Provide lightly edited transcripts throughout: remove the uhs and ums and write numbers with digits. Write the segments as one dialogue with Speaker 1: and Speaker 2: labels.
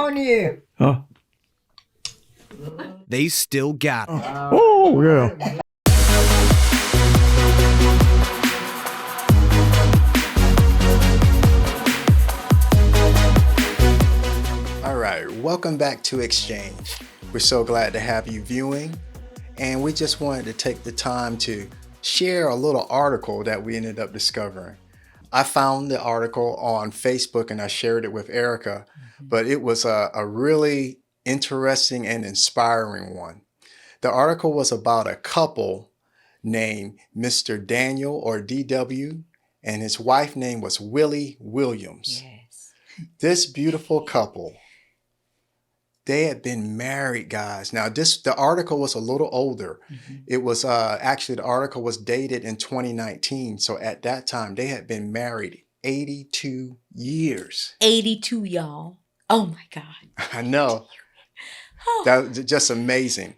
Speaker 1: on you.
Speaker 2: Huh?
Speaker 3: They still got it.
Speaker 2: Oh, yeah.
Speaker 4: All right, welcome back to Exchange. We're so glad to have you viewing, and we just wanted to take the time to share a little article that we ended up discovering. I found the article on Facebook and I shared it with Erica, but it was a really interesting and inspiring one. The article was about a couple named Mr. Daniel or DW, and his wife name was Willie Williams.
Speaker 1: Yes.
Speaker 4: This beautiful couple, they had been married, guys. Now, the article was a little older. It was actually, the article was dated in 2019. So at that time, they had been married 82 years.
Speaker 1: 82, y'all. Oh my God.
Speaker 4: I know.
Speaker 1: Oh.
Speaker 4: That was just amazing.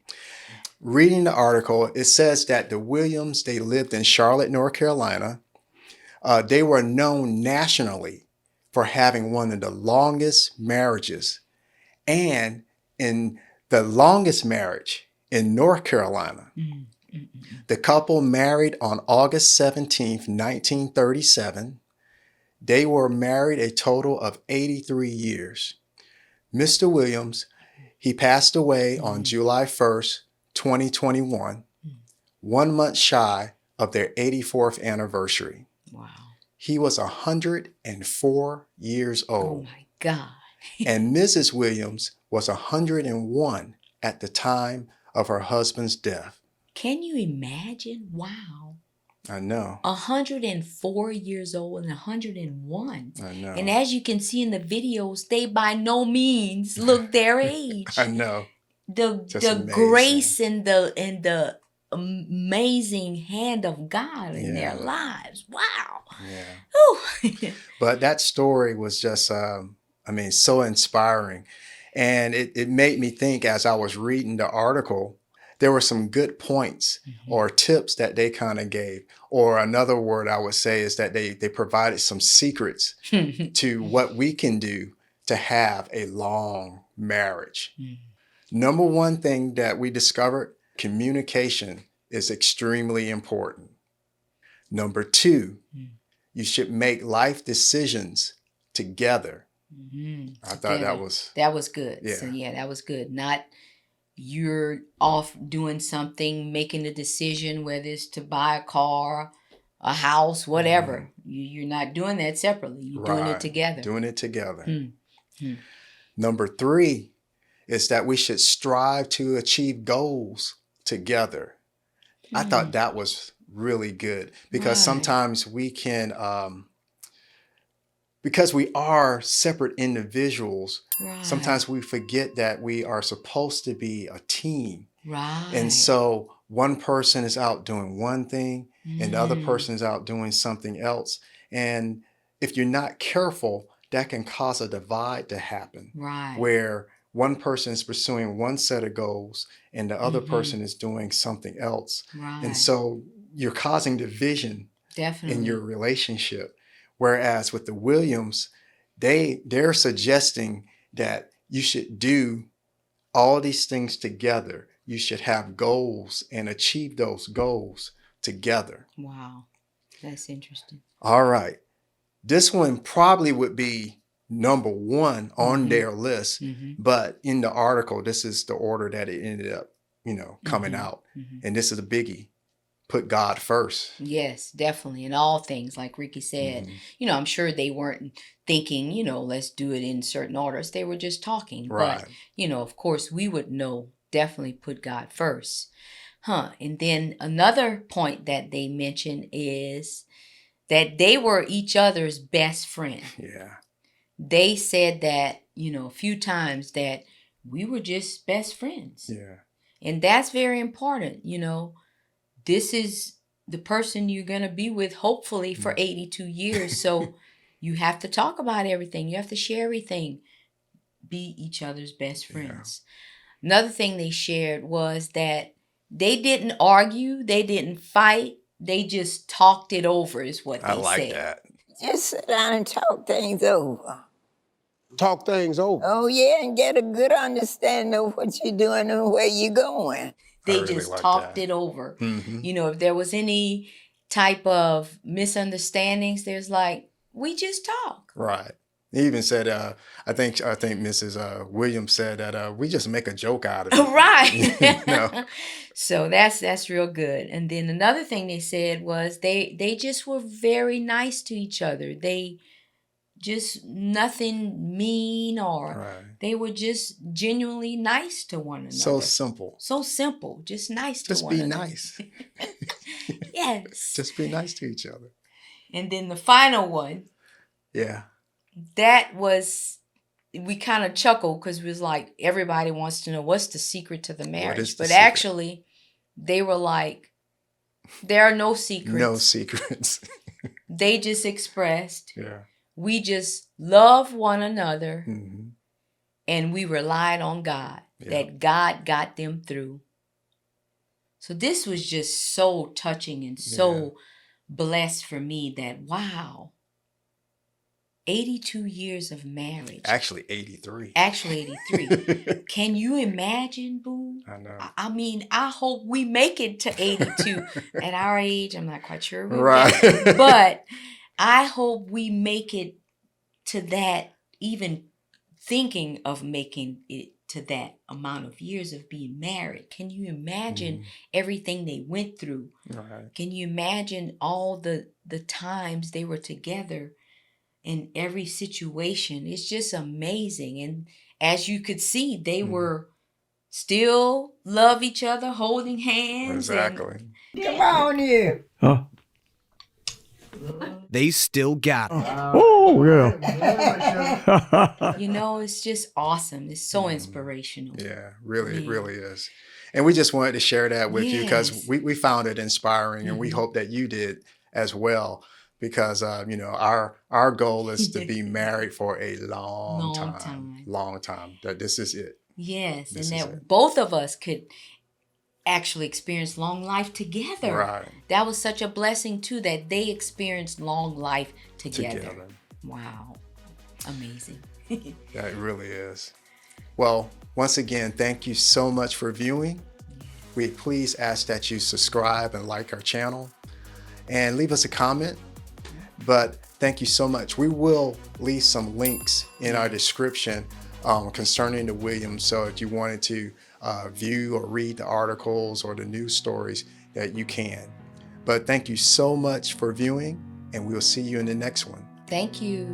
Speaker 4: Reading the article, it says that the Williams, they lived in Charlotte, North Carolina. They were known nationally for having one of the longest marriages. And in the longest marriage in North Carolina, the couple married on August 17th, 1937. They were married a total of 83 years. Mr. Williams, he passed away on July 1st, 2021, 1 month shy of their 84th anniversary.
Speaker 1: Wow.
Speaker 4: He was 104 years old.
Speaker 1: Oh my God.
Speaker 4: And Mrs. Williams was 101 at the time of her husband's death.
Speaker 1: Can you imagine? Wow.
Speaker 4: I know.
Speaker 1: 104 years old and 101.
Speaker 4: I know.
Speaker 1: And as you can see in the videos, they by no means look their age.
Speaker 4: I know. Just
Speaker 1: The
Speaker 4: amazing.
Speaker 1: grace and the amazing hand of God in their lives. Wow.
Speaker 4: Yeah. But that story was just so inspiring. And it made me think, as I was reading the article, there were some good points or tips that they kind of gave. Or another word I would say is that they provided some secrets to what we can do to have a long marriage. Number one thing that we discovered, communication is extremely important. Number two, you should make life decisions together. I thought that was
Speaker 1: good.
Speaker 4: Yeah.
Speaker 1: So that was good. Not you're off doing something, making a decision, whether it's to buy a car, a house, whatever. You're not doing that separately. You're doing it together.
Speaker 4: Doing it together. Number three is that we should strive to achieve goals together. I thought that was really good because sometimes we can, because we are separate individuals, sometimes we forget that we are supposed to be a team.
Speaker 1: Right.
Speaker 4: And so one person is out doing one thing and the other person is out doing something else. And if you're not careful, that can cause a divide to happen.
Speaker 1: Right.
Speaker 4: Where one person is pursuing one set of goals and the other person is doing something else.
Speaker 1: Right.
Speaker 4: And so you're causing division in your relationship. Whereas with the Williams, they're suggesting that you should do all these things together. You should have goals and achieve those goals together.
Speaker 1: Wow. That's interesting.
Speaker 4: All right. This one probably would be number one on their list, but in the article, this is the order that it ended up, coming out. And this is a biggie. Put God first.
Speaker 1: Yes, definitely. In all things, like Ricky said, I'm sure they weren't thinking, let's do it in certain orders. They were just talking.
Speaker 4: Right.
Speaker 1: But, of course, we would know, definitely put God first. And then another point that they mentioned is that they were each other's best friend.
Speaker 4: Yeah.
Speaker 1: They said that, a few times that we were just best friends.
Speaker 4: Yeah.
Speaker 1: And that's very important, This is the person you're going to be with, hopefully, for 82 years. So you have to talk about everything. You have to share everything. Be each other's best friends. Yeah. Another thing they shared was that they didn't argue. They didn't fight. They just talked it over is what they said.
Speaker 4: I like that.
Speaker 5: Just sit down and talk things over.
Speaker 2: talk things over.
Speaker 3: Oh, yeah, and get a good understanding of what you're doing and where you're going.
Speaker 1: They
Speaker 4: really
Speaker 1: just
Speaker 4: like
Speaker 1: talked
Speaker 4: that.
Speaker 1: it over.
Speaker 4: Mhm.
Speaker 1: You know, if there was any type of misunderstandings, there's like, we just talk.
Speaker 4: Right. He even said, I think Mrs. Williams said that we just make a joke out of it.
Speaker 1: Right.
Speaker 4: You know?
Speaker 1: So that's real good. And then another thing they said was they just were very nice to each other. They just nothing mean, or
Speaker 4: Right.
Speaker 1: they were just genuinely nice to one another.
Speaker 4: So simple.
Speaker 1: So simple, just nice to
Speaker 4: Just
Speaker 1: one
Speaker 4: be
Speaker 1: another.
Speaker 4: nice.
Speaker 1: Yes.
Speaker 4: Just be nice to each other.
Speaker 1: And then the final one,
Speaker 4: Yeah.
Speaker 1: that was, we kind of chuckled because it was like everybody wants to know what's the secret to the marriage.
Speaker 4: is the
Speaker 1: But
Speaker 4: secret?
Speaker 1: actually, they were like, there are no secrets.
Speaker 4: No secrets.
Speaker 1: They just expressed,
Speaker 4: Yeah.
Speaker 1: we just love one another
Speaker 4: Hmm.
Speaker 1: and we relied on God,
Speaker 4: Yeah.
Speaker 1: that God got them through. So this was just so touching and so blessed for me that, wow, 82 years of marriage.
Speaker 4: Actually, 83.
Speaker 1: Actually 83. Can you imagine, Boo?
Speaker 4: I know.
Speaker 1: I mean, I hope we make it to 82. At our age, I'm not quite sure.
Speaker 4: Right.
Speaker 1: But I hope we make it to that, even thinking of making it to that amount of years of being married. Can you imagine everything they went through?
Speaker 4: Right.
Speaker 1: Can you imagine all the times they were together in every situation? It's just amazing. And as you could see, they were still love each other, holding hands.
Speaker 4: Exactly.
Speaker 3: Come on here.
Speaker 5: They still got it.
Speaker 2: Oh, yeah.
Speaker 1: And, you know, it's just awesome. It's so inspirational.
Speaker 4: Yeah, really, it
Speaker 1: Yeah.
Speaker 4: really is. And we just wanted to share that with you because
Speaker 1: Yes.
Speaker 4: we found it inspiring, and we hope that you did as well. Because you know, our goal is to be married for a long time. Long time. That this is it.
Speaker 1: Yes,
Speaker 4: This
Speaker 1: and
Speaker 4: is
Speaker 1: that
Speaker 4: it.
Speaker 1: both of us could actually experience long life together.
Speaker 4: Right.
Speaker 1: That was such a blessing too, that they experienced long life together.
Speaker 4: Together.
Speaker 1: Wow. Amazing.
Speaker 4: Yeah, it really is. Well, once again, thank you so much for viewing. We please ask that you subscribe and like our channel and leave us a comment. But thank you so much. We will leave some links in our description concerning the Williams. So if you wanted to view or read the articles or the news stories, that you can. But thank you so much for viewing, and we'll see you in the next one.
Speaker 1: Thank you.